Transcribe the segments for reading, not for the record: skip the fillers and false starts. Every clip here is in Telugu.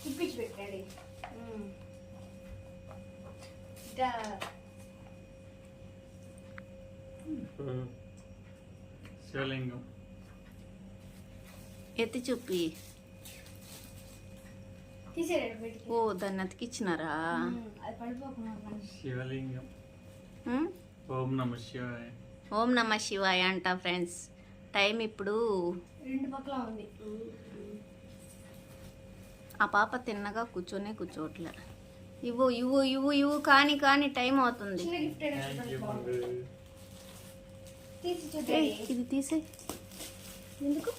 తిప్పించి పెట్టాడు. శివలింగం ఎత్తి చూపి. ఓ దాన్ని అతికిచ్చినారా? శివలింగం. ఓం నమ శివాయ. ఓం నమ శివాయ అంట ఫ్రెండ్స్. టైం ఇప్పుడు 2 పక్కల ఉంది. ఆ పాప తిన్నగా కూర్చోట్లే. ఇవ్వు ఇవ్వు ఇవ్వు ఇవ్వు కానీ కానీ టైం అవుతుంది. ఇది తీసే. ఎందుకు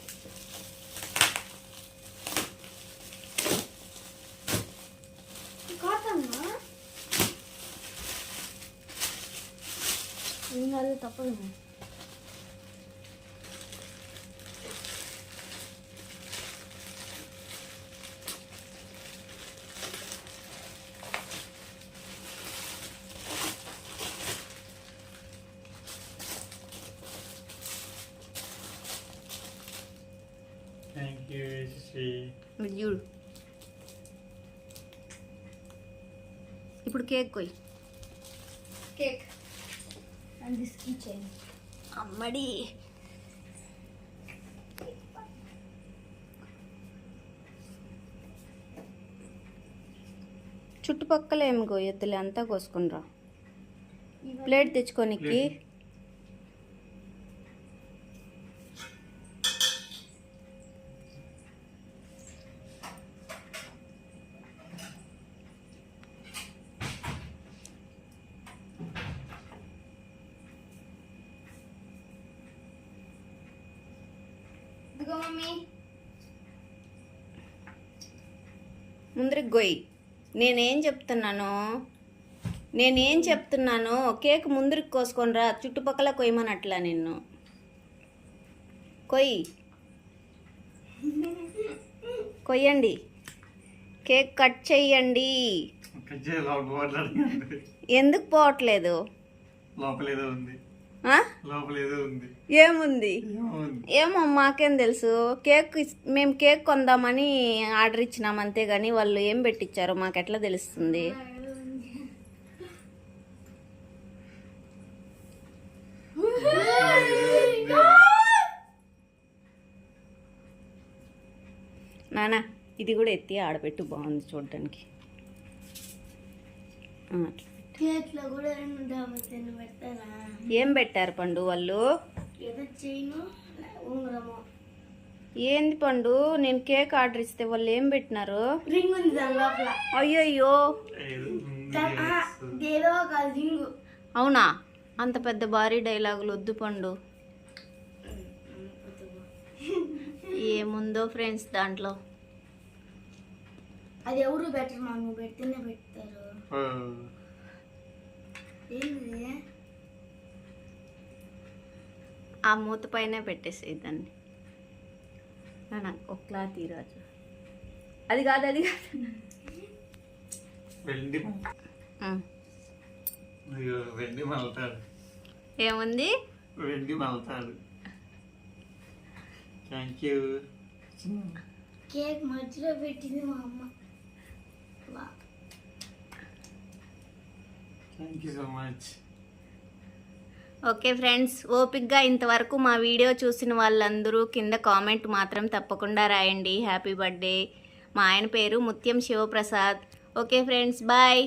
తప్పదు. Thank you Sri. చూడు ఇప్పుడు కేక్ కొయ్యి. Cake and this key chain. అమ్మడి చుట్టుపక్కల ఏమి కోయొద్దులే, అంతా కోసుకునిరా. ప్లేట్ తెచ్చుకోనికి. మమ్మీ ముందరికి గొయ్యి. నేనేం చెప్తున్నాను కేక్ ముందరికి కోసుకొనిరా, చుట్టుపక్కల కొయ్యమనట్లా నిన్ను. కొయ్యండి, కేక్ కట్ చెయ్యండి. ఎందుకు పోవట్లేదు? ఏముంది? ఏమో మాకేం తెలుసు. మేము కేక్ కొందామని ఆర్డర్ ఇచ్చినాం అంతేగాని వాళ్ళు ఏం పెట్టించారో మాకు ఎట్లా తెలుస్తుంది? నానా ఇది కూడా ఎత్తి ఆడబెట్టు, బాగుంది చూడడానికి. ఏం పెట్టారు పండు వాళ్ళు? ఏంది పండు, నేను కేక్ ఆర్డర్ ఇస్తే వాళ్ళు ఏం పెట్టినారు? అయ్యయ్యో అవునా? అంత పెద్ద భారీ డైలాగులు వద్దు పండు. ఏముందో ఫ్రెండ్స్ దాంట్లో. అది ఎవరు బెటర్ మా, నువ్వు పెడితేనే పెడతారు. ఆ మూత పైన పెట్టేసేయి దాన్ని. ఒక క్లాత్ ఈరోజు. అది కాదు ఏముంది? Thank you. కేక్ మధ్యలో పెట్టింది మా అమ్మ. Thank you so much. Okay friends, ఓపిక్గా ఇంతవరకు మా వీడియో చూసిన వాళ్ళందరూ కింద కామెంట్ మాత్రం తప్పకుండా రాయండి. Happy birthday. మా ఆయన పేరు ముత్యం శివప్రసాద్. Okay friends, bye.